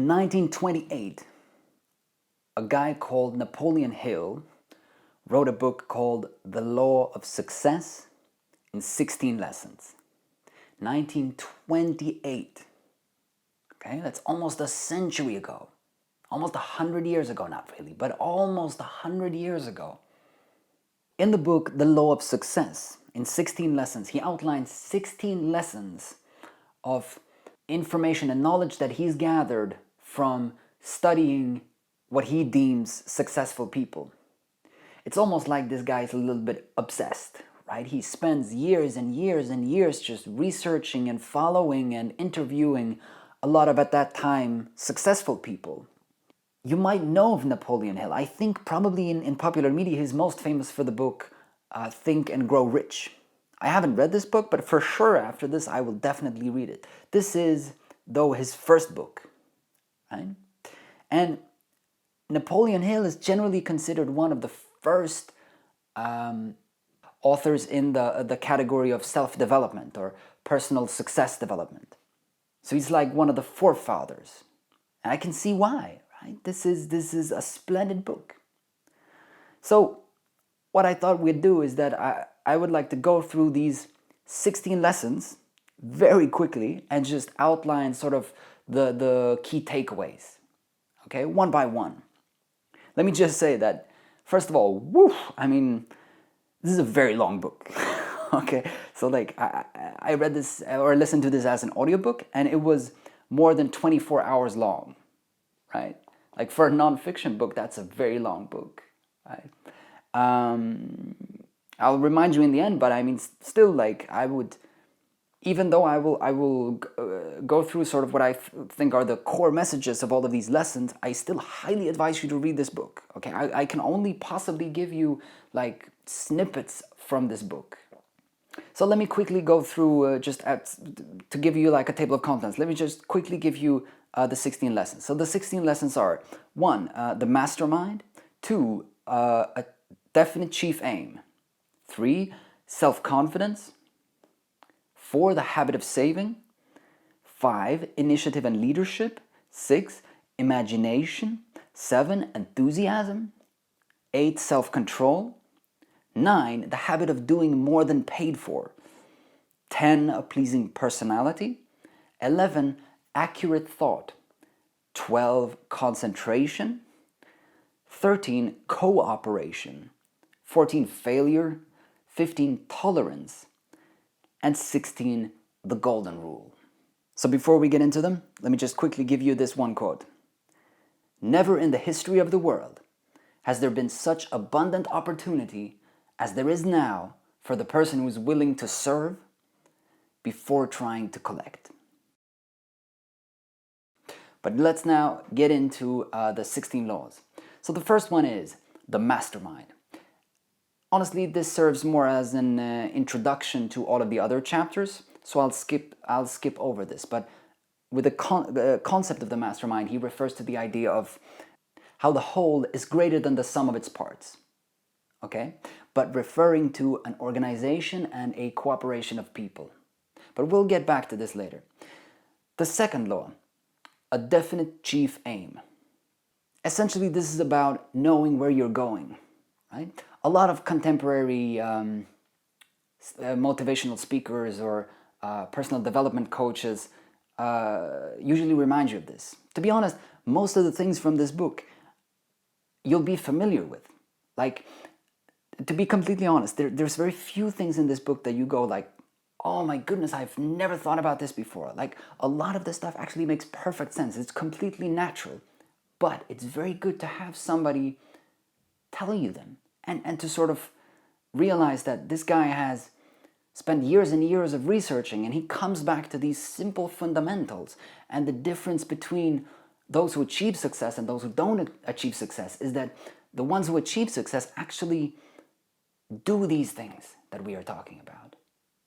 In 1928, a guy called Napoleon Hill wrote a book called The Law of Success in 16 Lessons. 1928. Okay, that's almost a century ago. Almost 100 years ago, not really, but almost 100 years ago. In the book, The Law of Success, in 16 lessons, he outlines 16 lessons of information and knowledge that he's gathered from studying what he deems successful people. It's almost like this guy's a little bit obsessed, right? He spends years and years and years just researching and following and interviewing a lot of, at that time, successful people. You might know of Napoleon Hill. I think probably in popular media he's most famous for the book Think and Grow Rich. I haven't read this book, but for sure after this I will definitely read it. This is, though, his first book, right? And Napoleon Hill is generally considered one of the first authors in the category of self-development or personal success development. So he's like one of the forefathers. And I can see why, right? This is a splendid book. So what I thought we'd do is that I would like to go through these 16 lessons very quickly and just outline sort of the key takeaways, okay, one by one. Let me just say that, first of all, I mean, this is a very long book, okay? So like, I read this or listened to this as an audiobook, and it was more than 24 hours long, right? Like for a non-fiction book, that's a very long book, right? I'll remind you in the end, but I mean, still, like, I would, even though I will go through sort of what I think are the core messages of all of these lessons, I still highly advise you to read this book, okay? I can only possibly give you, like, snippets from this book. So let me quickly go through, to give you like a table of contents, let me just quickly give you the 16 lessons. So the 16 lessons are: 1, the mastermind; 2, a definite chief aim; 3, self-confidence; 4, the habit of saving; 5, initiative and leadership; 6, imagination; 7, enthusiasm; 8, self-control; 9, the habit of doing more than paid for; 10, a pleasing personality; 11, accurate thought; 12, concentration; 13, cooperation; 14, failure; 15, tolerance; and 16, the golden rule. So before we get into them, let me just quickly give you this one quote. "Never in the history of the world has there been such abundant opportunity as there is now for the person who is willing to serve before trying to collect." But let's now get into the 16 laws. So the first one is the mastermind. Honestly, this serves more as an introduction to all of the other chapters, so I'll skip over this. But with the concept of the mastermind, he refers to the idea of how the whole is greater than the sum of its parts, okay? But referring to an organization and a cooperation of people. But we'll get back to this later. The second law, a definite chief aim. Essentially, this is about knowing where you're going, right? A lot of contemporary motivational speakers or personal development coaches usually remind you of this. To be honest, most of the things from this book you'll be familiar with. Like, to be completely honest, there's very few things in this book that you go like, oh my goodness, I've never thought about this before. Like, a lot of this stuff actually makes perfect sense. It's completely natural. But it's very good to have somebody telling you them and to sort of realize that this guy has spent years and years of researching, and he comes back to these simple fundamentals. And the difference between those who achieve success and those who don't achieve success is that the ones who achieve success actually do these things that we are talking about.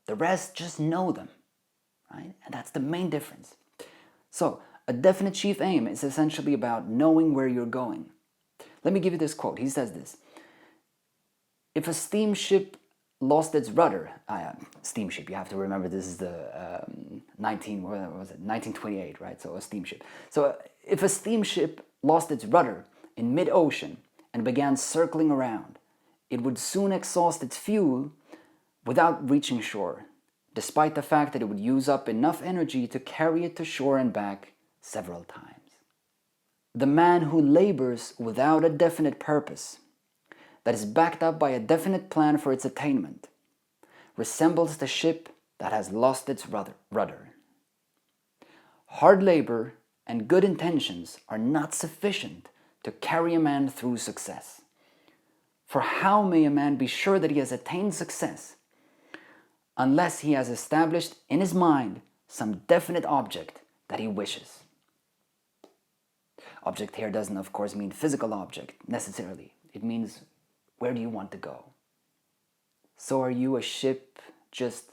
The rest just know them, right? And that's the main difference. So, a definite chief aim is essentially about knowing where you're going. Let me give you this quote. He says this: "If a steamship lost its rudder," steamship, you have to remember this is the 1928, right? So a steamship. So If a steamship lost its rudder in mid-ocean and began circling around, it would soon exhaust its fuel without reaching shore, despite the fact that it would use up enough energy to carry it to shore and back several times. The man who labors without a definite purpose, that is backed up by a definite plan for its attainment, resembles the ship that has lost its rudder. Hard labor and good intentions are not sufficient to carry a man through success. For how may a man be sure that he has attained success unless he has established in his mind some definite object that he wishes? Object here doesn't, of course, mean physical object necessarily. It means, where do you want to go? So are you a ship just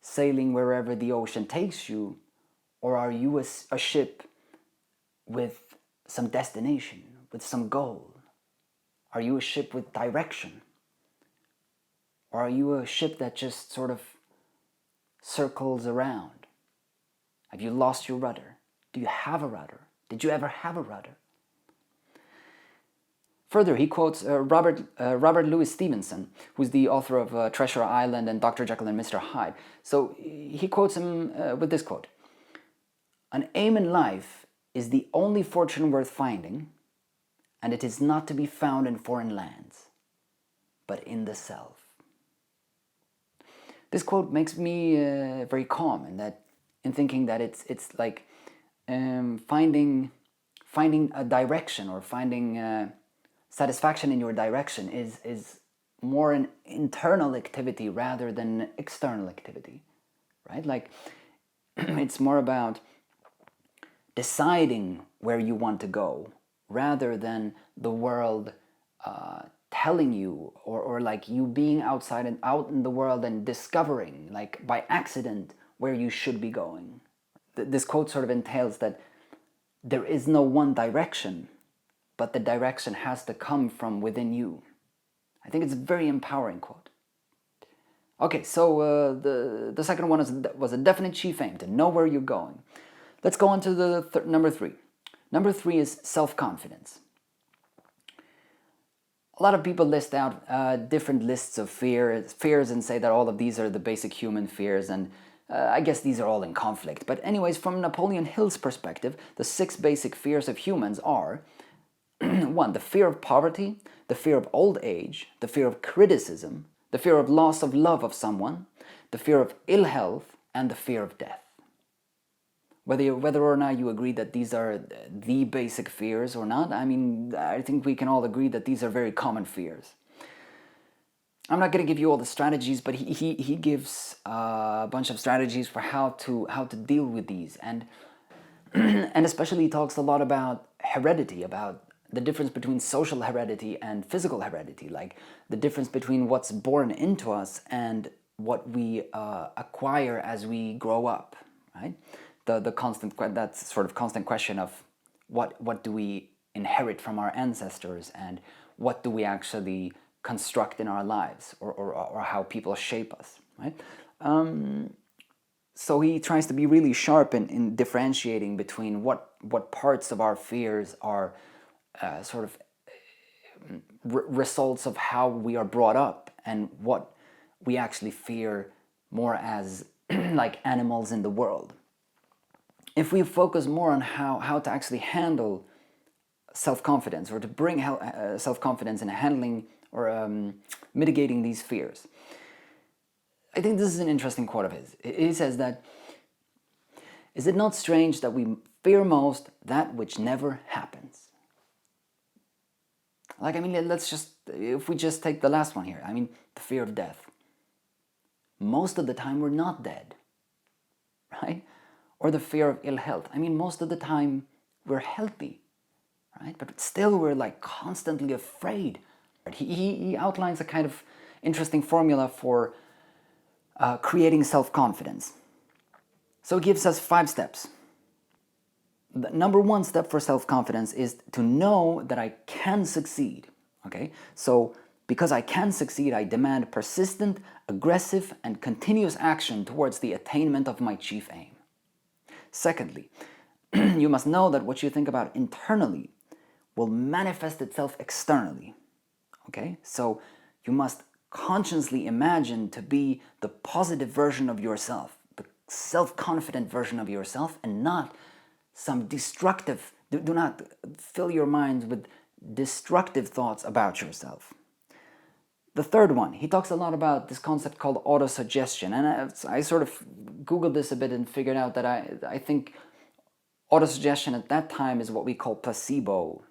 sailing wherever the ocean takes you, or are you a ship with some destination, with some goal? Are you a ship with direction? Or are you a ship that just sort of circles around? Have you lost your rudder? Do you have a rudder? Did you ever have a rudder? Further, he quotes Robert Louis Stevenson, who's the author of Treasure Island and Dr. Jekyll and Mr. Hyde. So he quotes him with this quote: "An aim in life is the only fortune worth finding, and it is not to be found in foreign lands, but in the self." This quote makes me very calm in thinking that it's like finding a direction, or finding satisfaction in your direction is more an internal activity rather than external activity, right? Like it's more about deciding where you want to go rather than the world telling you, or like you being outside and out in the world and discovering, like by accident, where you should be going. This quote sort of entails that there is no one direction, but the direction has to come from within you. I think it's a very empowering quote. Okay, so the second one was a definite chief aim, to know where you're going. Let's go on to the number three. Number three is self-confidence. A lot of people list out different lists of fears and say that all of these are the basic human fears, and I guess these are all in conflict. But anyways, from Napoleon Hill's perspective, the 6 basic fears of humans are 1. The fear of poverty, the fear of old age, the fear of criticism, the fear of loss of love of someone, the fear of ill health, and the fear of death. Whether or not you agree that these are the basic fears or not, I mean, I think we can all agree that these are very common fears. I'm not going to give you all the strategies, but he gives a bunch of strategies for how to deal with these, and especially he talks a lot about heredity, about the difference between social heredity and physical heredity, like the difference between what's born into us and what we acquire as we grow up, right? That sort of constant question of what do we inherit from our ancestors, and what do we actually construct in our lives, or how people shape us, right? So he tries to be really sharp in differentiating between what parts of our fears are sort of results of how we are brought up, and what we actually fear more as like animals in the world. If we focus more on how to actually handle self-confidence, or to bring self-confidence in handling or mitigating these fears, I think this is an interesting quote of his. He says that, "Is it not strange that we fear most that which never happens?" Like, I mean, if we just take the last one here, I mean, the fear of death. Most of the time we're not dead, right? Or the fear of ill health. I mean, most of the time we're healthy, right? But still we're like constantly afraid. He outlines a kind of interesting formula for creating self-confidence. So it gives us 5 steps. The number 1 step for self-confidence is to know that I can succeed, okay? So because I can succeed, I demand persistent, aggressive, and continuous action towards the attainment of my chief aim. Secondly, you must know that what you think about internally will manifest itself externally. Okay? So you must consciously imagine to be the positive version of yourself, the self-confident version of yourself, and not some destructive, do not fill your mind with destructive thoughts about yourself. The third one, he talks a lot about this concept called autosuggestion, and I sort of Googled this a bit and figured out that I think autosuggestion at that time is what we call placebo.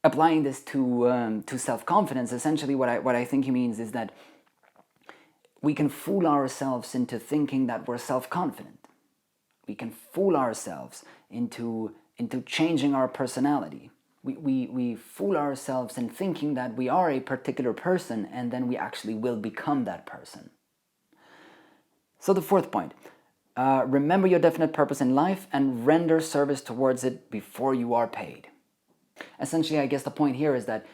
Applying this to self-confidence, essentially what I think he means is that we can fool ourselves into thinking that we're self-confident. We can fool ourselves into changing our personality. We fool ourselves in thinking that we are a particular person, and then we actually will become that person. So the fourth point, remember your definite purpose in life and render service towards it before you are paid. Essentially, I guess the point here is that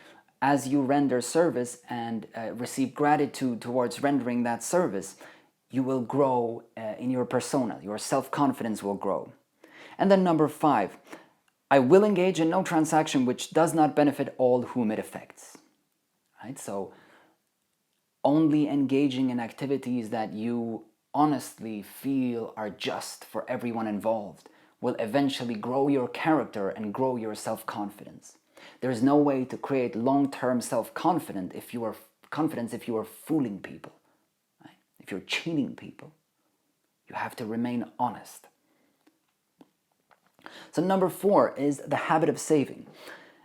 as you render service and receive gratitude towards rendering that service, you will grow in your persona. Your self-confidence will grow. And then number 5, I will engage in no transaction which does not benefit all whom it affects. Right? So only engaging in activities that you honestly feel are just for everyone involved will eventually grow your character and grow your self-confidence. There is no way to create long-term self-confidence if you are fooling people, right? If you're cheating people. You have to remain honest. So number 4 is the habit of saving.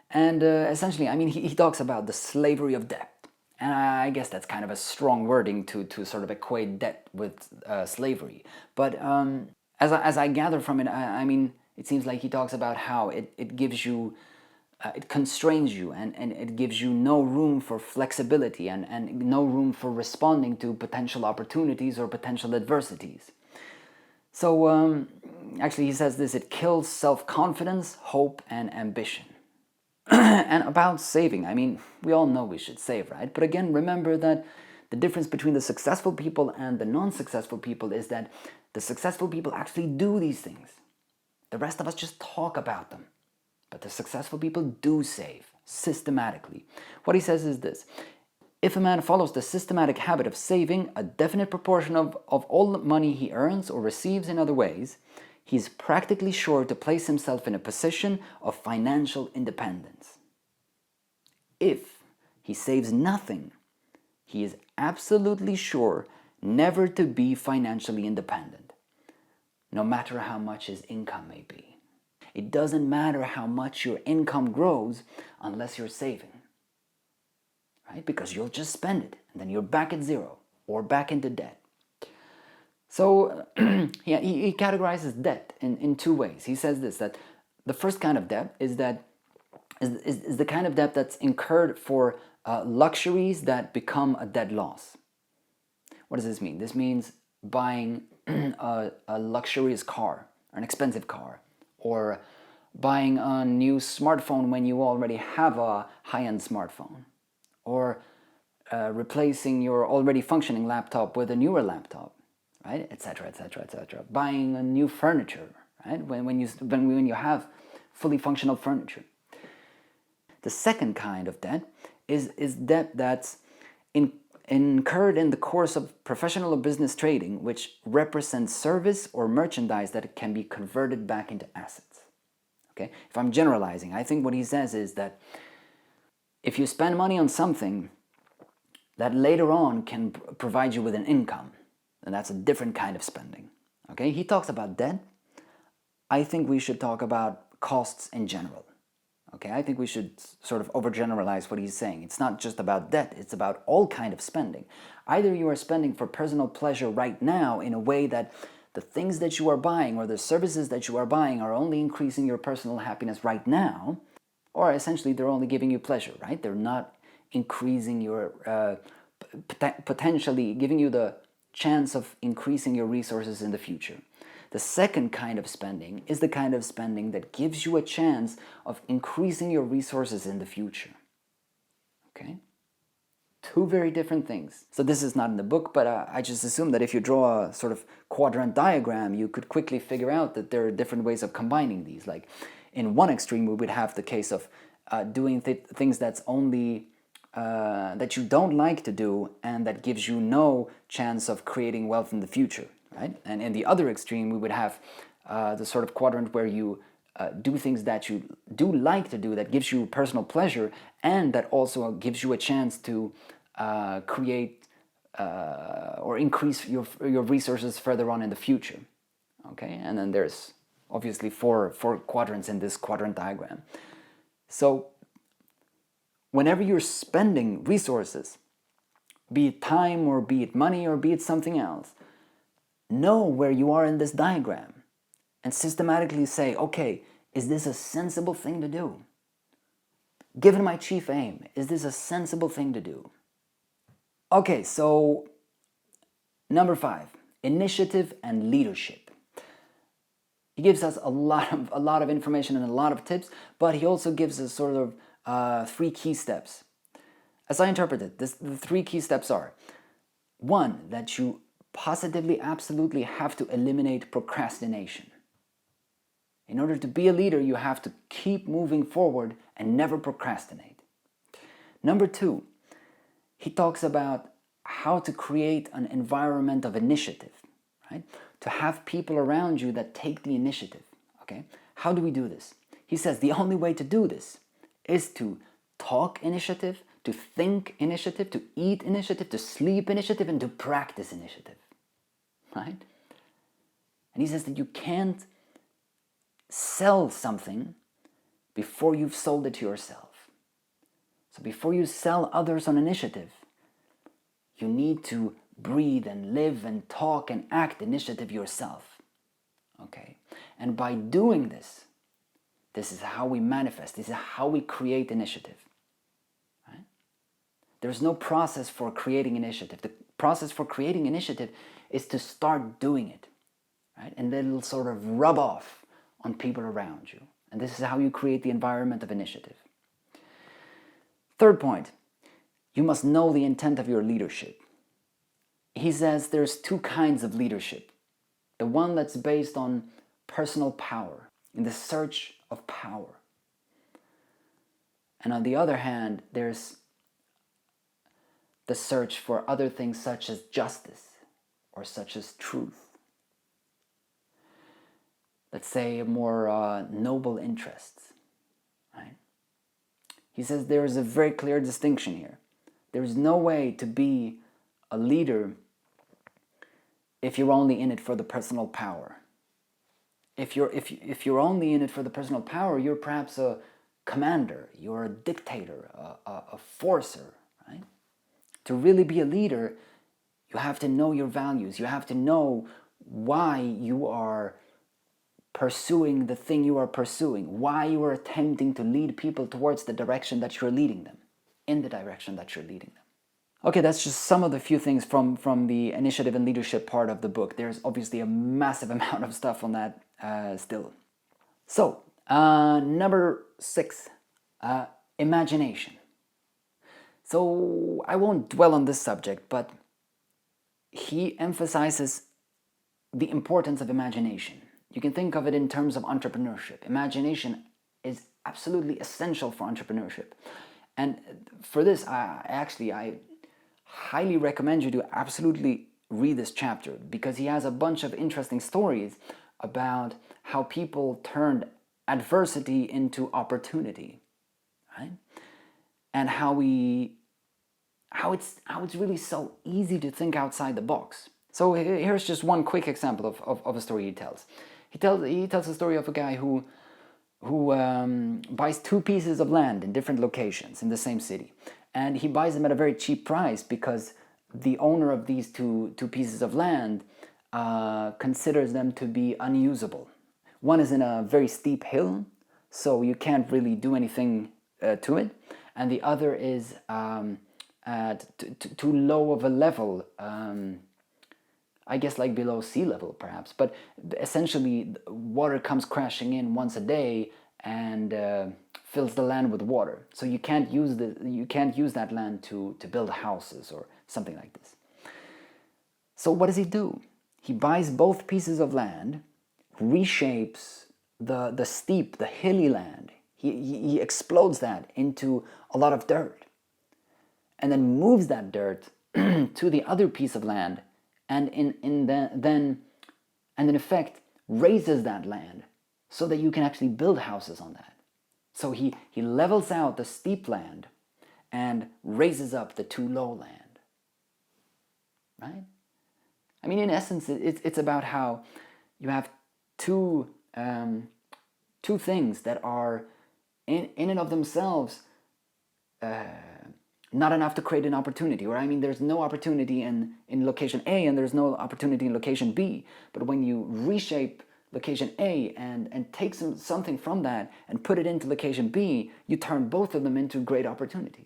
And essentially, I mean, he talks about the slavery of debt. And I guess that's kind of a strong wording to sort of equate debt with slavery. But as I gather from it, I mean, it seems like he talks about how it gives you, it constrains you, and it gives you no room for flexibility and no room for responding to potential opportunities or potential adversities. So actually he says this, it kills self-confidence, hope, and ambition. And about saving, I mean, we all know we should save, right? But again, remember that the difference between the successful people and the non-successful people is that the successful people actually do these things. The rest of us just talk about them. But the successful people do save systematically. What he says is this: if a man follows the systematic habit of saving a definite proportion of all the money he earns or receives in other ways, he's practically sure to place himself in a position of financial independence. If he saves nothing, he is absolutely sure never to be financially independent, no matter how much his income may be. It doesn't matter how much your income grows unless you're saving, right? Because you'll just spend it, and then you're back at zero or back into debt. So yeah, he categorizes debt in 2 ways. He says this, that the first kind of debt is the kind of debt that's incurred for luxuries that become a dead loss. What does this mean? This means buying a luxurious car, an expensive car, or buying a new smartphone when you already have a high-end smartphone, or replacing your already functioning laptop with a newer laptop, right, etc., etc., etc. Buying a new furniture, right, when you have fully functional furniture. The second kind of debt is debt that's incurred in the course of professional or business trading, which represents service or merchandise that can be converted back into assets. Okay? If I'm generalizing, I think what he says is that if you spend money on something that later on can provide you with an income, then that's a different kind of spending. Okay? He talks about debt. I think we should talk about costs in general. Okay, I think we should sort of overgeneralize what he's saying. It's not just about debt, it's about all kind of spending. Either you are spending for personal pleasure right now in a way that the things that you are buying or the services that you are buying are only increasing your personal happiness right now, or essentially they're only giving you pleasure, right? They're not increasing your, potentially giving you the chance of increasing your resources in the future. The second kind of spending is the kind of spending that gives you a chance of increasing your resources in the future. Okay? Two very different things. So this is not in the book, but I just assume that if you draw a sort of quadrant diagram, you could quickly figure out that there are different ways of combining these. Like in one extreme, we would have the case of doing things that's only that you don't like to do and that gives you no chance of creating wealth in the future, right? And in the other extreme, we would have the sort of quadrant where you do things that you do like to do, that gives you personal pleasure, and that also gives you a chance to create or increase your resources further on in the future. Okay, and then there's obviously four quadrants in this quadrant diagram. So whenever you're spending resources, be it time or be it money or be it something else, know where you are in this diagram and systematically say, okay, is this a sensible thing to do? Given my chief aim, is this a sensible thing to do? Okay, so number 5, initiative and leadership. He gives us a lot of information and a lot of tips, but he also gives us sort of 3 key steps. As I interpret it, the 3 key steps are: 1, that you positively, absolutely have to eliminate procrastination. In order to be a leader, you have to keep moving forward and never procrastinate. Number 2, he talks about how to create an environment of initiative, right? To have people around you that take the initiative, okay? How do we do this? He says the only way to do this is to talk initiative, to think initiative, to eat initiative, to sleep initiative, and to practice initiative, right? And he says that you can't sell something before you've sold it to yourself. So before you sell others on initiative, you need to breathe and live and talk and act initiative yourself. Okay? And by doing this, this is how we manifest, this is how we create initiative. Right? There's no process for creating initiative. The process for creating initiative is to start doing it. Right? And then it'll sort of rub off on people around you. And this is how you create the environment of initiative. Third point, you must know the intent of your leadership. He says there's 2 kinds of leadership. The one that's based on personal power, in the search of power. And on the other hand, there's the search for other things such as justice or such as truth. Let's say more noble interests, right? He says there is a very clear distinction here. There is no way to be a leader if you're only in it for the personal power. If you're only in it for the personal power, you're perhaps a commander, you're a dictator, a forcer, right? To really be a leader, you have to know your values. You have to know why you are pursuing the thing you are pursuing, why you are attempting to lead people towards the direction that you're leading them, in the direction that you're leading them. Okay, that's just some of the few things from the initiative and leadership part of the book. There's obviously a massive amount of stuff on that still. So, number 6, imagination. So, I won't dwell on this subject, but he emphasizes the importance of imagination. You can think of it in terms of entrepreneurship. Imagination is absolutely essential for entrepreneurship. And for this, I highly recommend you to absolutely read this chapter, because he has a bunch of interesting stories about how people turned adversity into opportunity, right? And how it's really so easy to think outside the box. So here's just one quick example of a story he tells. He tells a story of a guy who buys 2 pieces of land in different locations in the same city. And he buys them at a very cheap price because the owner of these two pieces of land considers them to be unusable. One is in a very steep hill, so you can't really do anything to it. And the other is at too low of a level, I guess like below sea level perhaps. But essentially water comes crashing in once a day and fills the land with water. So you can't use that land to build houses or something like this. So what does he do? He buys both pieces of land, reshapes the steep, the hilly land. He explodes that into a lot of dirt, and then moves that dirt to the other piece of land, and then in effect raises that land so that you can actually build houses on that. So he levels out the steep land and raises up the too low land. Right? I mean, in essence, it's about how you have two things that are in and of themselves not enough to create an opportunity. Or I mean, there's no opportunity in location A and there's no opportunity in location B. But when you reshape location A and take something from that and put it into location B, you turn both of them into great opportunities.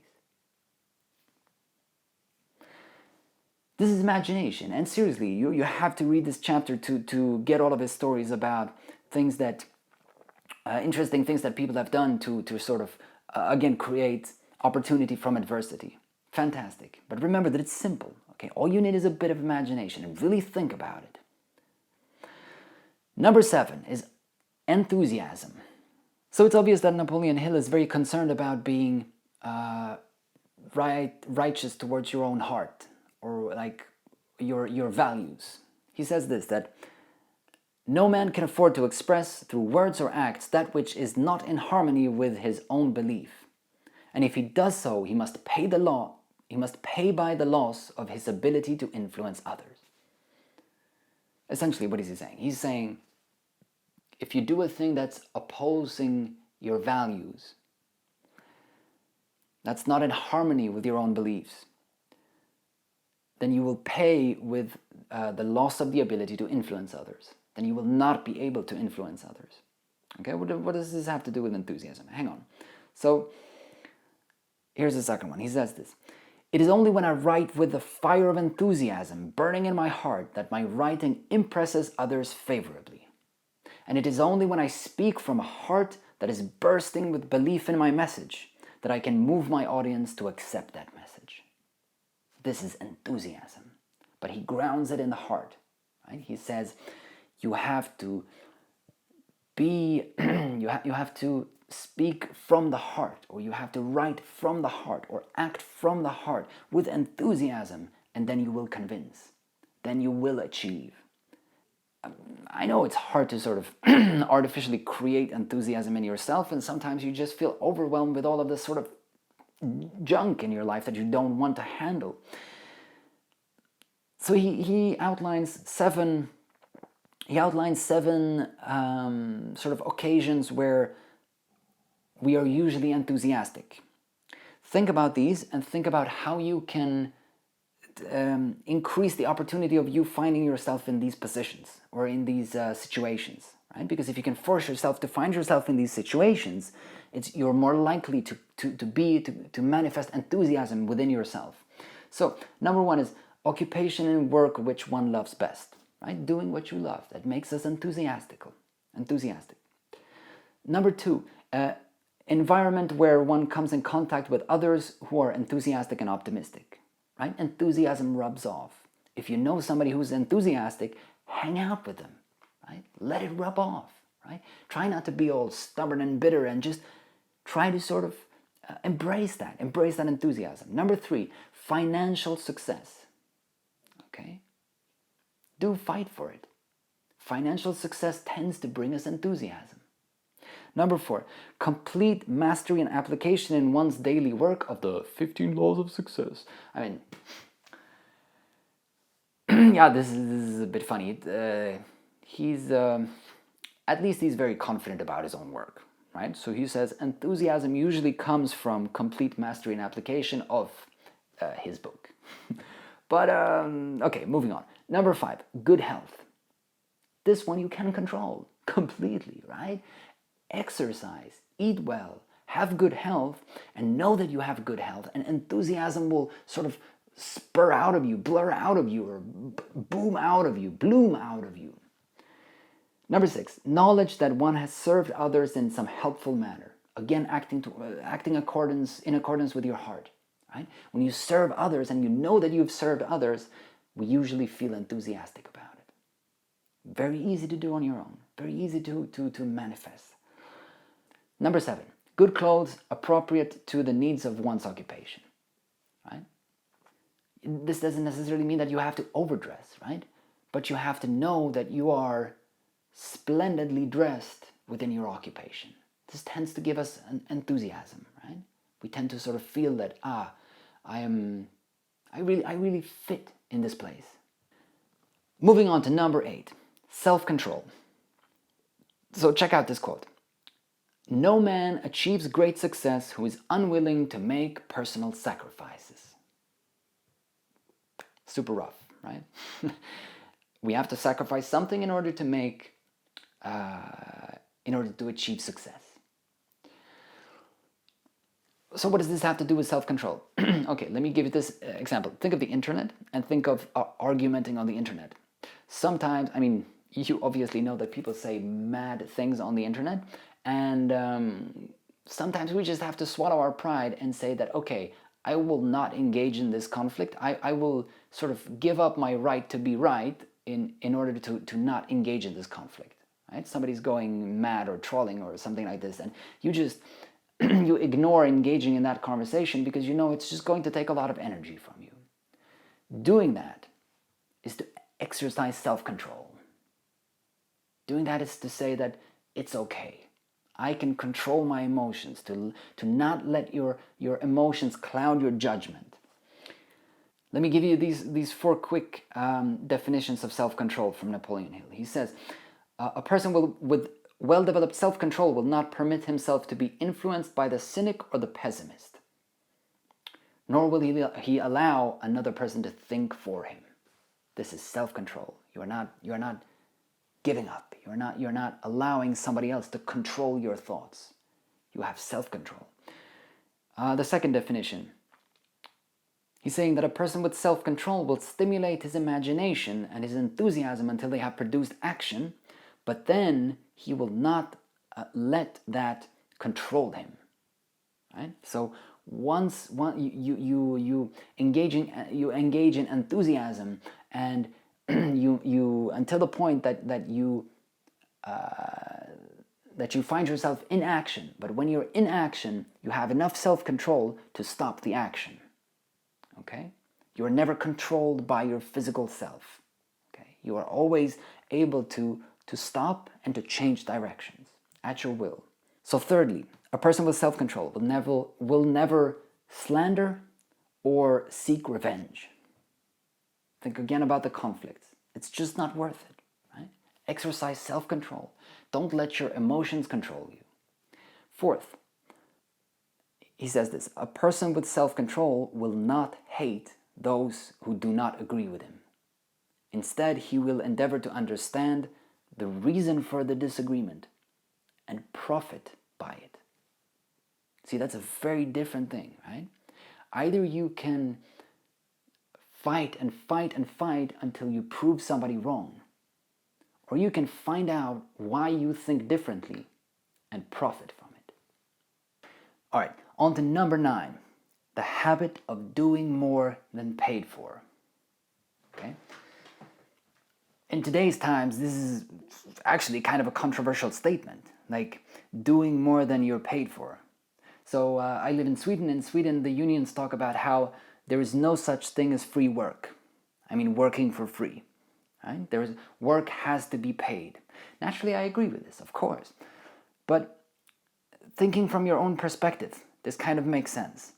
This is imagination, and seriously, you have to read this chapter to get all of his stories about things that, interesting things that people have done to sort of, again, create opportunity from adversity. Fantastic. But remember that it's simple, okay? All you need is a bit of imagination and really think about it. Number 7 is enthusiasm. So it's obvious that Napoleon Hill is very concerned about being righteous towards your own heart, or like your values. He says this, that no man can afford to express through words or acts that which is not in harmony with his own belief. And if he does so, he must pay by the loss of his ability to influence others. Essentially, what is he saying? He's saying, if you do a thing that's opposing your values, that's not in harmony with your own beliefs, then you will pay with the loss of the ability to influence others. Then you will not be able to influence others. Okay, what does this have to do with enthusiasm? Hang on. So, here's the second one. He says this: it is only when I write with the fire of enthusiasm burning in my heart that my writing impresses others favorably. And it is only when I speak from a heart that is bursting with belief in my message that I can move my audience to accept that message. This is enthusiasm, but he grounds it in the heart. Right? He says you have to be, you have to speak from the heart, or you have to write from the heart, or act from the heart with enthusiasm, and then you will convince. Then you will achieve. I know it's hard to sort of artificially create enthusiasm in yourself, and sometimes you just feel overwhelmed with all of this sort of junk in your life that you don't want to handle. So he outlines seven sort of occasions where we are usually enthusiastic. Think about these and think about how you can increase the opportunity of you finding yourself in these positions or in these situations, right? Because if you can force yourself to find yourself in these situations, you're more likely to manifest enthusiasm within yourself. So number 1 is occupation and work which one loves best, right? Doing what you love, that makes us enthusiastic. Number 2, environment where one comes in contact with others who are enthusiastic and optimistic, right? Enthusiasm rubs off. If you know somebody who's enthusiastic, hang out with them, right? Let it rub off, right? Try not to be all stubborn and bitter, and just try to sort of embrace that enthusiasm. Number 3, financial success, okay? Do fight for it. Financial success tends to bring us enthusiasm. Number 4, complete mastery and application in one's daily work of the 15 laws of success. I mean, yeah, this is a bit funny. He's at least he's very confident about his own work, right? So he says enthusiasm usually comes from complete mastery and application of his book. But okay, moving on. Number 5, good health. This one you can control completely, right? Exercise, eat well, have good health, and know that you have good health, and enthusiasm will sort of spur out of you, blur out of you, or boom out of you, bloom out of you. Number 6, knowledge that one has served others in some helpful manner. Again, acting in accordance with your heart. Right? When you serve others and you know that you've served others, we usually feel enthusiastic about it. Very easy to do on your own. Very easy to manifest. Number 7, good clothes appropriate to the needs of one's occupation. Right? This doesn't necessarily mean that you have to overdress, right? But you have to know that you are splendidly dressed within your occupation. This tends to give us an enthusiasm, right? We tend to sort of feel that, I really fit in this place. Moving on to number 8, self-control. So check out this quote. No man achieves great success who is unwilling to make personal sacrifices. Super rough, right? We have to sacrifice something in order to achieve success. So what does this have to do with self-control? Okay, let me give you this example. Think of the internet and think of argumenting on the internet. Sometimes, you obviously know that people say mad things on the internet, and sometimes we just have to swallow our pride and say that, okay, I will not engage in this conflict. I will sort of give up my right to be right in order to not engage in this conflict. Right? Somebody's going mad or trolling or something like this, and you just you ignore engaging in that conversation because you know it's just going to take a lot of energy from you. Doing that is to exercise self-control. Doing that is to say that it's okay. I can control my emotions, to not let your emotions cloud your judgment. Let me give you these 4 quick definitions of self-control from Napoleon Hill. He says, a person with well-developed self-control will not permit himself to be influenced by the cynic or the pessimist, nor will he allow another person to think for him. This is self-control. You are not giving up. You're not allowing somebody else to control your thoughts. You have self-control. The second definition, he's saying that a person with self-control will stimulate his imagination and his enthusiasm until they have produced action, but then he will not let that control him. Right? So once you engage in enthusiasm, and you until the point that you find yourself in action. But when you're in action, you have enough self-control to stop the action. Okay? You are never controlled by your physical self. Okay? You are always able to stop and to change directions at your will. So thirdly, a person with self-control will never slander or seek revenge. Think again about the conflicts. It's just not worth it. Right? Exercise self-control. Don't let your emotions control you. Fourth, he says this, a person with self-control will not hate those who do not agree with him. Instead, he will endeavor to understand the reason for the disagreement and profit by it. See, that's a very different thing, right? Either you can fight and fight and fight until you prove somebody wrong, or you can find out why you think differently and profit from it. All right, on to number 9, the habit of doing more than paid for. Okay? In today's times, this is actually kind of a controversial statement, like doing more than you're paid for. So I live in Sweden. In Sweden, the unions talk about how there is no such thing as free work. I mean, working for free. Right? Work has to be paid. Naturally, I agree with this, of course. But thinking from your own perspective, this kind of makes sense.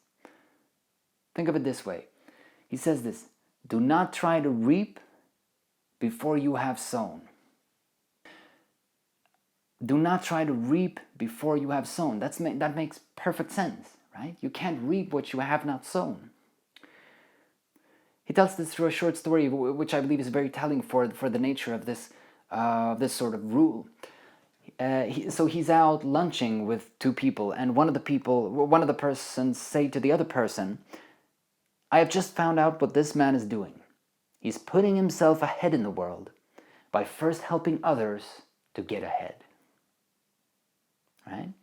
Think of it this way. He says this, do not try to reap before you have sown. Do not try to reap before you have sown. That makes perfect sense, right? You can't reap what you have not sown. He tells this through a short story, which I believe is very telling for the nature of this sort of rule. So he's out lunching with 2 people, and one of the persons say to the other person, I have just found out what this man is doing. He's putting himself ahead in the world by first helping others to get ahead. Right?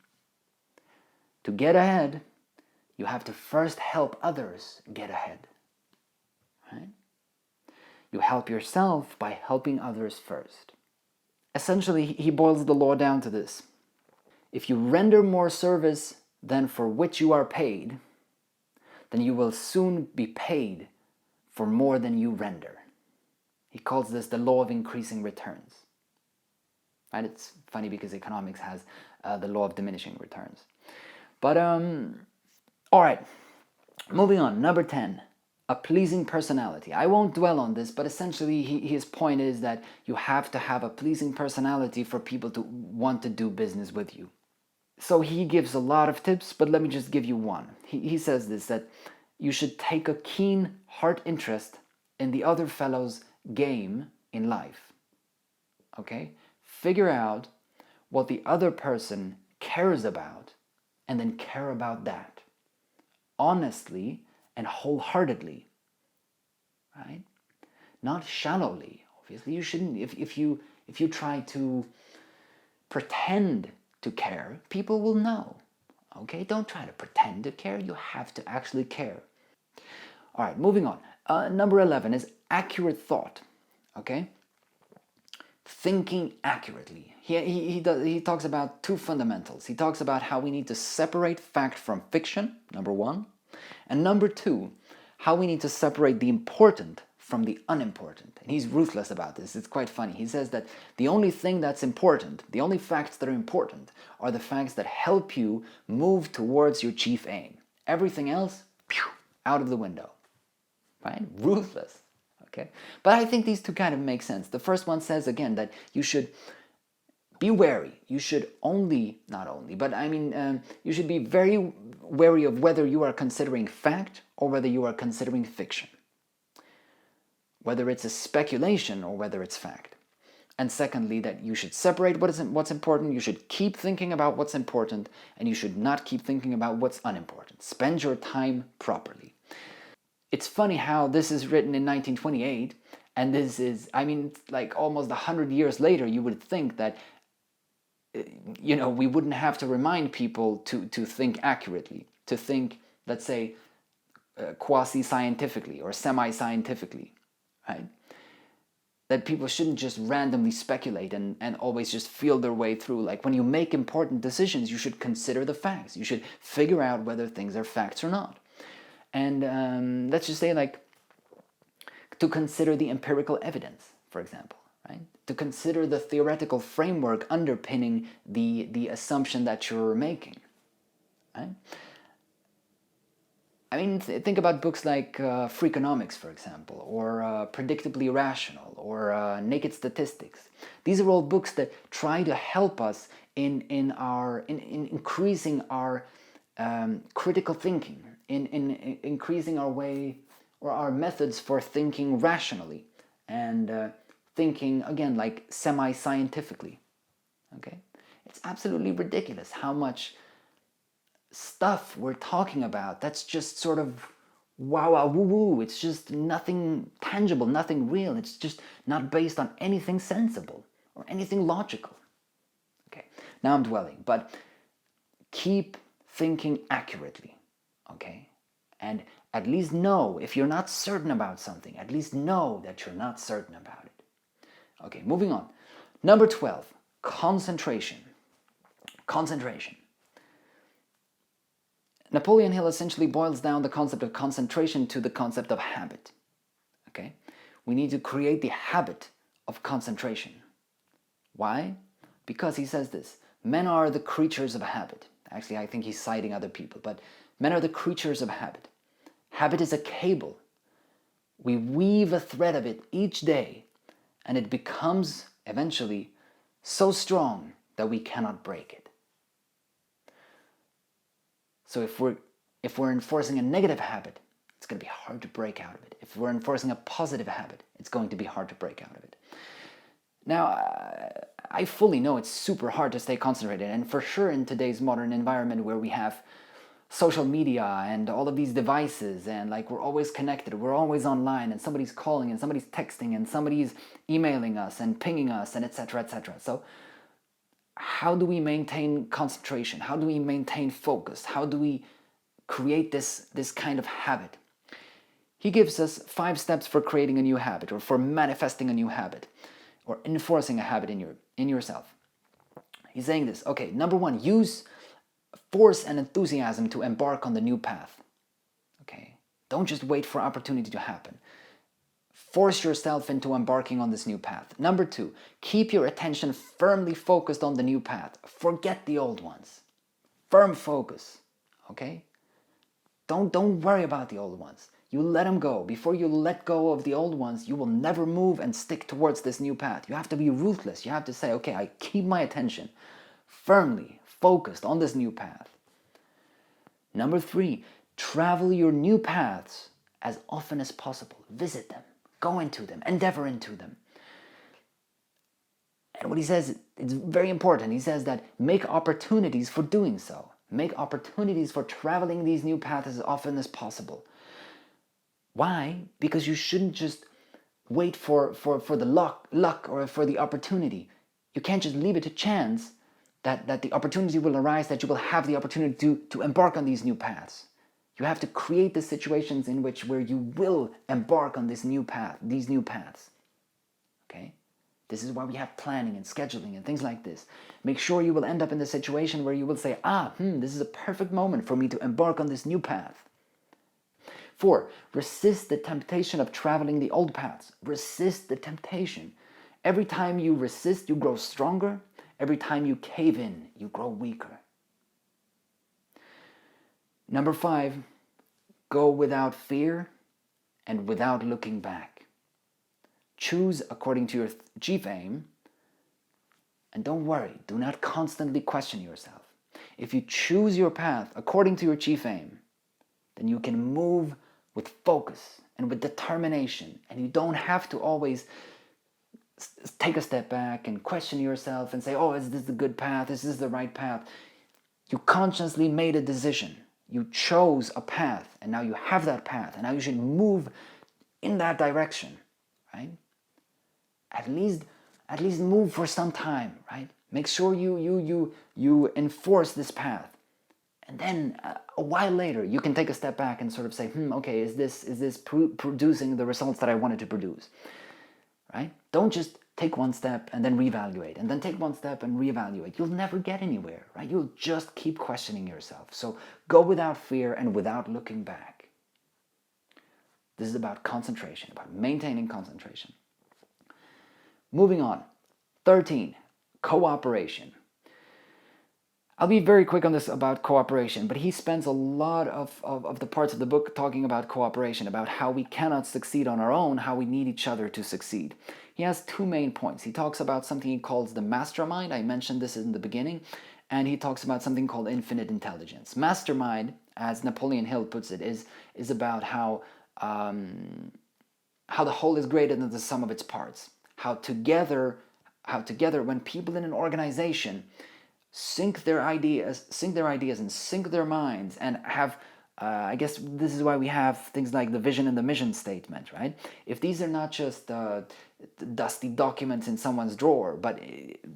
To get ahead, you have to first help others get ahead. Right? You help yourself by helping others first. Essentially, he boils the law down to this. If you render more service than for which you are paid, then you will soon be paid for more than you render. He calls this the law of increasing returns. Right? It's funny because economics has the law of diminishing returns. But, all right, moving on. Number 10, a pleasing personality. I won't dwell on this, but essentially his point is that you have to have a pleasing personality for people to want to do business with you. So he gives a lot of tips, but let me just give you one. He says this, that you should take a keen heart interest in the other fellow's game in life. Okay? Figure out what the other person cares about and then care about that. Honestly and wholeheartedly. Right? Not shallowly. Obviously, you shouldn't. If you try to pretend to care, people will know. Okay? Don't try to pretend to care. You have to actually care. All right, moving on. Number 11 is accurate thought. Okay? Thinking accurately. He talks about two fundamentals. He talks about how we need to separate fact from fiction, number 1. And number 2, how we need to separate the important from the unimportant. And he's ruthless about this. It's quite funny. He says that the only thing that's important, the only facts that are important, are the facts that help you move towards your chief aim. Everything else, out of the window. Right? Ruthless. Okay? But I think these two kind of make sense. The first one says, again, that you should be wary. You should you should be very wary of whether you are considering fact or whether you are considering fiction. Whether it's a speculation or whether it's fact. And secondly, that you should separate what's important, you should keep thinking about what's important, and you should not keep thinking about what's unimportant. Spend your time properly. It's funny how this is written in 1928, and this is, like almost 100 years later, you would think that, we wouldn't have to remind people to think accurately, to think, let's say, quasi-scientifically or semi-scientifically, right? That people shouldn't just randomly speculate and always just feel their way through. Like when you make important decisions, you should consider the facts. You should figure out whether things are facts or not. And let's just say, like, to consider the empirical evidence, for example, right? To consider the theoretical framework underpinning the assumption that you're making, right? Think about books like Freakonomics, for example, or Predictably Irrational, or Naked Statistics. These are all books that try to help us in increasing our critical thinking, in increasing our way or our methods for thinking rationally and thinking, again, like semi-scientifically. Okay? It's absolutely ridiculous how much stuff we're talking about that's just sort of wow woo woo. It's just nothing tangible, nothing real. It's just not based on anything sensible or anything logical. Okay, now I'm dwelling, but keep thinking accurately. Okay, and at least know, if you're not certain about something, at least know that you're not certain about it. Okay, moving on. Number 12, concentration. Concentration. Napoleon Hill essentially boils down the concept of concentration to the concept of habit. Okay? We need to create the habit of concentration. Why? Because he says this, men are the creatures of habit. Actually, I think he's citing other people, but men are the creatures of habit. Habit is a cable. We weave a thread of it each day, and it becomes, eventually, so strong that we cannot break it. So if we're enforcing a negative habit, it's going to be hard to break out of it. If we're enforcing a positive habit, it's going to be hard to break out of it. Now, I fully know it's super hard to stay concentrated, and for sure in today's modern environment where we have social media and all of these devices, and like we're always connected, we're always online, and somebody's calling and somebody's texting and somebody's emailing us and pinging us and etc. etc. So how do we maintain concentration? How do we maintain focus? How do we create this kind of habit? He gives us 5 steps for creating a new habit, or for manifesting a new habit, or enforcing a habit in yourself. He's saying this. Okay, number 1, use force and enthusiasm to embark on the new path. Okay, don't just wait for opportunity to happen. Force yourself into embarking on this new path. Number 2, keep your attention firmly focused on the new path. Forget the old ones. Firm focus. Okay? Don't worry about the old ones. You let them go. Before you let go of the old ones, you will never move and stick towards this new path. You have to be ruthless. You have to say, okay, I keep my attention firmly focused on this new path. Number 3, travel your new paths as often as possible. Visit them. Go into them. Endeavor into them. And what he says, it's very important. He says that make opportunities for doing so. Make opportunities for traveling these new paths as often as possible. Why? Because you shouldn't just wait for the luck or for the opportunity. You can't just leave it to chance that the opportunity will arise, that you will have the opportunity to embark on these new paths. You have to create the situations in where you will embark on this new path, these new paths. Okay? This is why we have planning and scheduling and things like this. Make sure you will end up in the situation where you will say, this is a perfect moment for me to embark on this new path. 4, resist the temptation of traveling the old paths. Resist the temptation. Every time you resist, you grow stronger. Every time you cave in, you grow weaker. Number 5, go without fear and without looking back. Choose according to your chief aim, and don't worry, do not constantly question yourself. If you choose your path according to your chief aim, then you can move with focus and with determination, and you don't have to always take a step back and question yourself and say, is this the good path? Is this the right path? You consciously made a decision. You chose a path, and now you have that path, and now you should move in that direction, right? At least move for some time, right? Make sure you enforce this path. And then a while later, you can take a step back and sort of say, okay, is this producing the results that I wanted to produce? Right? Don't just take one step and then reevaluate, and then take one step and reevaluate. You'll never get anywhere, right? You'll just keep questioning yourself. So go without fear and without looking back. This is about concentration, about maintaining concentration. Moving on. 13, cooperation. I'll be very quick on this about cooperation, but he spends a lot of the parts of the book talking about cooperation, about how we cannot succeed on our own, how we need each other to succeed. He has 2 main points. He talks about something he calls the mastermind. I mentioned this in the beginning. And he talks about something called infinite intelligence. Mastermind, as Napoleon Hill puts it, is about how the whole is greater than the sum of its parts. How together, when people in an organization sync their ideas and sync their minds, and have, I guess this is why we have things like the vision and the mission statement, right? If these are not just dusty documents in someone's drawer, but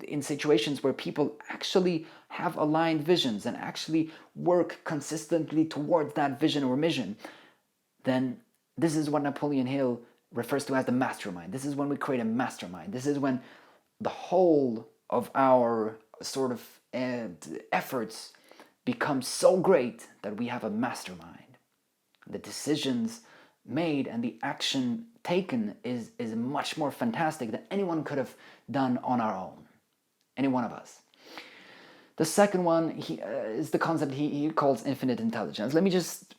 in situations where people actually have aligned visions and actually work consistently towards that vision or mission, then this is what Napoleon Hill refers to as the mastermind. This is when we create a mastermind. This is when the whole of our sort of efforts become so great that we have a mastermind. The decisions made and the action taken is much more fantastic than anyone could have done on our own. Any one of us. The second one is the concept he calls infinite intelligence. Let me just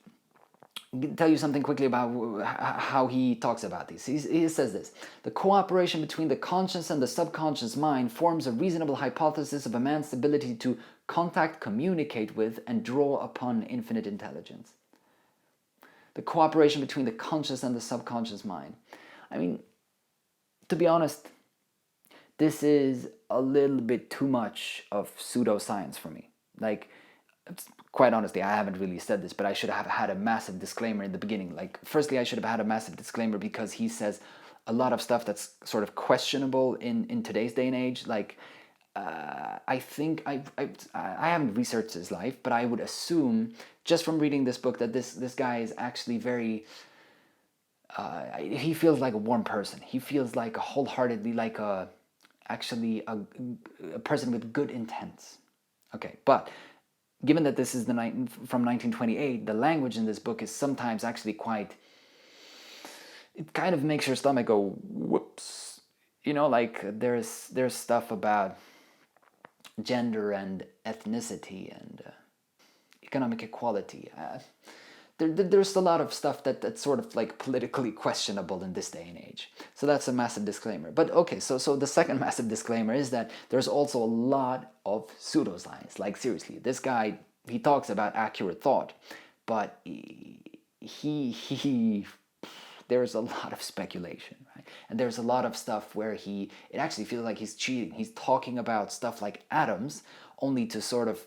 tell you something quickly about how he talks about these. He says this: the cooperation between the conscious and the subconscious mind forms a reasonable hypothesis of a man's ability to contact, communicate with, and draw upon infinite intelligence. The cooperation between the conscious and the subconscious mind. I mean, to be honest, this is a little bit too much of pseudoscience for me. Like, quite honestly, I haven't really said this, but I should have had a massive disclaimer in the beginning. Like, firstly, I should have had a massive disclaimer because he says a lot of stuff that's sort of questionable in today's day and age. Like, I think I haven't researched his life, but I would assume just from reading this book that this guy is actually very. He feels like a warm person. He feels like a wholeheartedly like a person with good intents. Okay, but given that this is from 1928, the language in this book is sometimes actually quite. It kind of makes your stomach go whoops. Like there's stuff about gender and ethnicity and economic equality. There's a lot of stuff that's sort of like politically questionable in this day and age. So that's a massive disclaimer. But okay, so the second massive disclaimer is that there's also a lot of pseudoscience. Like seriously, this guy, he talks about accurate thought, but he there's a lot of speculation, right? And there's a lot of stuff where it actually feels like he's cheating. He's talking about stuff like atoms only to sort of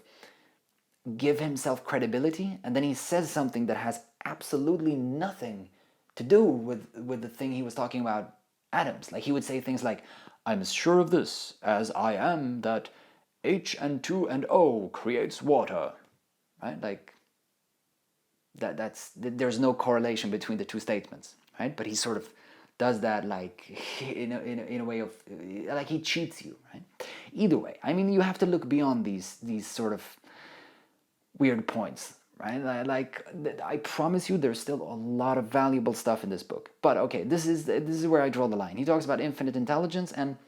give himself credibility, and then he says something that has absolutely nothing to do with the thing he was talking about, atoms. Like he would say things like, I'm as sure of this as I am that H and 2 and O creates water, right? Like there's no correlation between the two statements, right? But he sort of does that like in a way of like he cheats you, right? Either way, I mean, you have to look beyond these sort of weird points, right? Like I promise you, there's still a lot of valuable stuff in this book. But okay, this is where I draw the line. He talks about infinite intelligence, and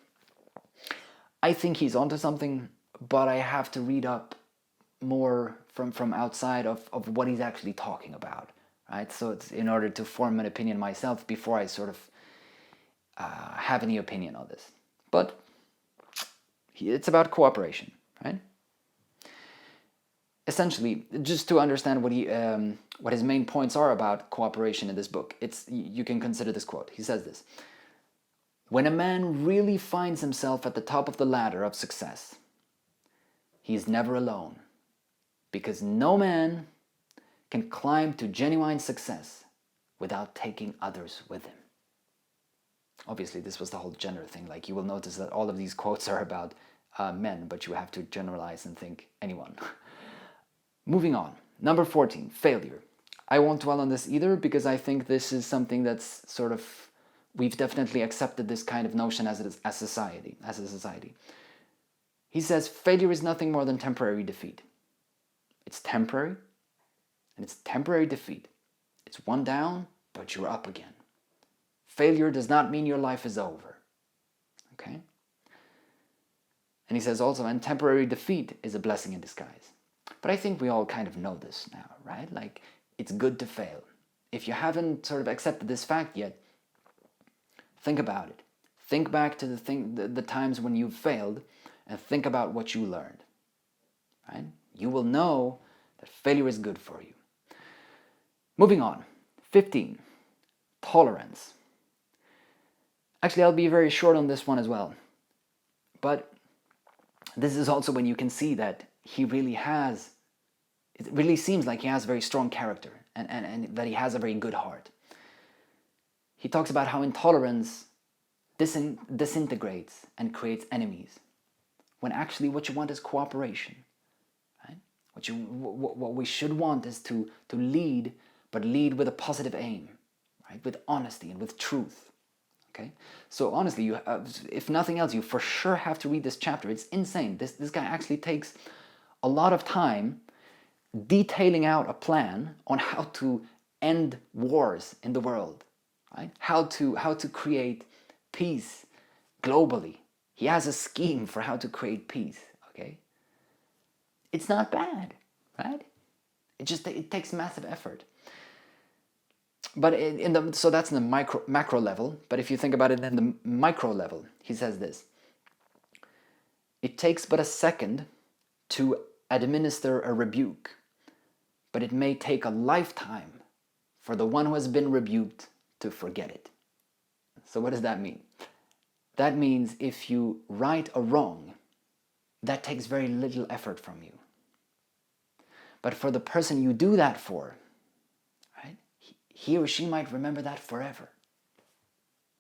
I think he's onto something, but I have to read up more from outside of what he's actually talking about, right? So it's in order to form an opinion myself before I sort of have any opinion on this. But it's about cooperation, right? Essentially, just to understand what his main points are about cooperation in this book, you can consider this quote. He says this: when a man really finds himself at the top of the ladder of success, he is never alone, because no man can climb to genuine success without taking others with him. Obviously, this was the whole gender thing. Like, you will notice that all of these quotes are about men, but you have to generalize and think anyone. Moving on. Number 14, failure. I won't dwell on this either, because I think this is something that's sort of, we've definitely accepted this kind of notion as a society. He says failure is nothing more than temporary defeat. It's temporary, and it's temporary defeat. It's one down, but you're up again. Failure does not mean your life is over. Okay? And he says also, and temporary defeat is a blessing in disguise. But I think we all kind of know this now, right? Like, it's good to fail. If you haven't sort of accepted this fact yet, think about it. Think back to the times when you've failed, and think about what you learned, right? You will know that failure is good for you. Moving on. 15. Tolerance. Actually, I'll be very short on this one as well. But this is also when you can see that it really seems like he has very strong character and that he has a very good heart. He talks about how intolerance disintegrates and creates enemies, when actually what you want is cooperation. Right? What we should want is to lead, but lead with a positive aim, right? With honesty and with truth. Okay? So honestly, if nothing else, you for sure have to read this chapter. It's insane. This guy actually takes a lot of time detailing out a plan on how to end wars in the world, right? How to create peace globally. He has a scheme for how to create peace, okay? It's not bad, right? It takes massive effort. But so that's in the macro level, but if you think about it in the micro level, he says this: it takes but a second to administer a rebuke, but it may take a lifetime for the one who has been rebuked to forget it. So what does that mean? That means if you right a wrong, that takes very little effort from you. But for the person you do that for, right, he or she might remember that forever.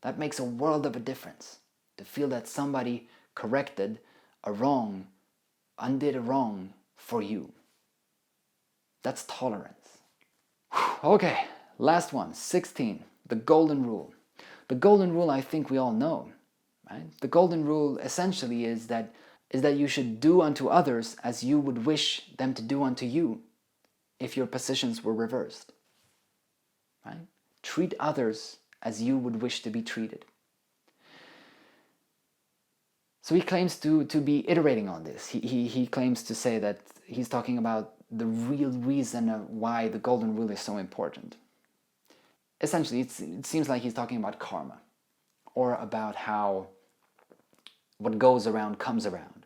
That makes a world of a difference, to feel that somebody corrected undid a wrong for you. That's tolerance. Okay, last one, 16, the golden rule. The golden rule, I think we all know, right? The golden rule essentially is that you should do unto others as you would wish them to do unto you if your positions were reversed, right? Treat others as you would wish to be treated. So he claims to be iterating on this. He claims to say that he's talking about the real reason of why the golden rule is so important. Essentially, it seems like he's talking about karma, or about how what goes around comes around.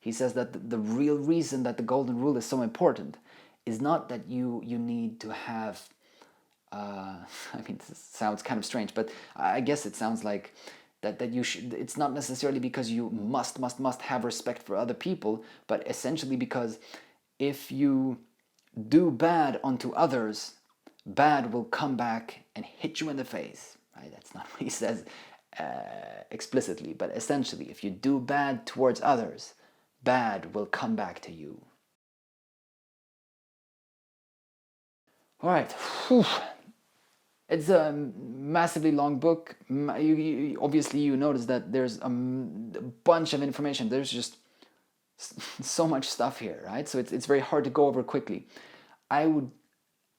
He says that the real reason that the golden rule is so important is not that you need to have, I mean, this sounds kind of strange, but I guess it sounds like that you should, it's not necessarily because you must have respect for other people, but essentially because if you do bad unto others, bad will come back and hit you in the face. Right? That's not what he says explicitly, but essentially, if you do bad towards others, bad will come back to you. All right. Whew. It's a massively long book. Obviously, you notice that there's a bunch of information. There's just so much stuff here, right? So it's very hard to go over quickly. I would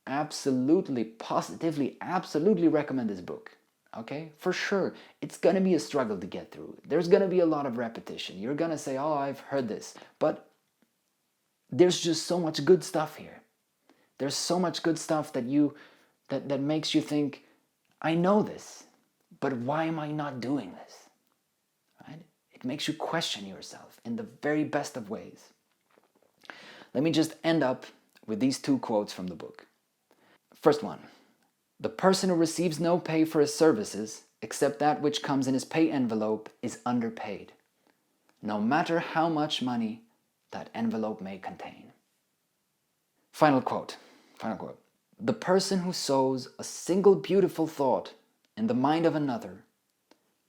absolutely, positively, absolutely recommend this book. Okay? For sure. It's going to be a struggle to get through. There's going to be a lot of repetition. You're going to say, oh, I've heard this. But there's just so much good stuff here. There's so much good stuff that that makes you think, I know this, but why am I not doing this? Right? It makes you question yourself in the very best of ways. Let me just end up with these two quotes from the book. First one, the person who receives no pay for his services, except that which comes in his pay envelope, is underpaid, no matter how much money that envelope may contain. Final quote. The person who sows a single beautiful thought in the mind of another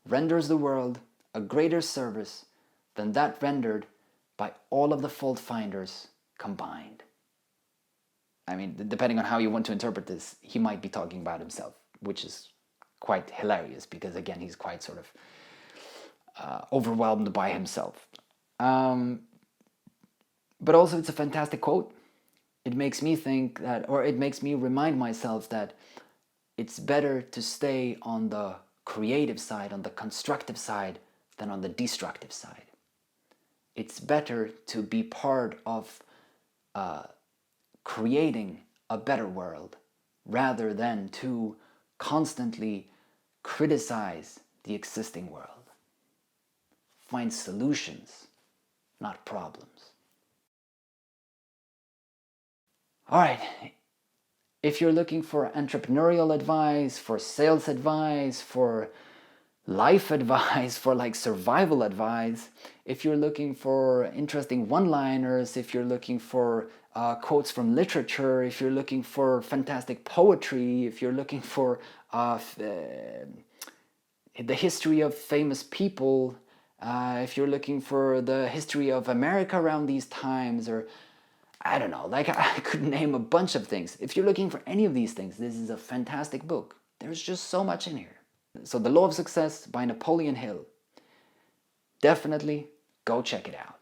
renders the world a greater service than that rendered by all of the fault finders combined. I mean, depending on how you want to interpret this, he might be talking about himself, which is quite hilarious because, again, he's quite sort of overwhelmed by himself. But also, it's a fantastic quote. It makes me think that, or it makes me remind myself that it's better to stay on the creative side, on the constructive side, than on the destructive side. It's better to be part of creating a better world rather than to constantly criticize the existing world. Find solutions, not problems. All right, if you're looking for entrepreneurial advice, for sales advice, for life advice, for like survival advice, if you're looking for interesting one-liners, if you're looking for quotes from literature, if you're looking for fantastic poetry, if you're looking for the history of famous people, if you're looking for the history of America around these times, or I don't know, like I could name a bunch of things. If you're looking for any of these things, this is a fantastic book. There's just so much in here. So The Law of Success by Napoleon Hill. Definitely go check it out.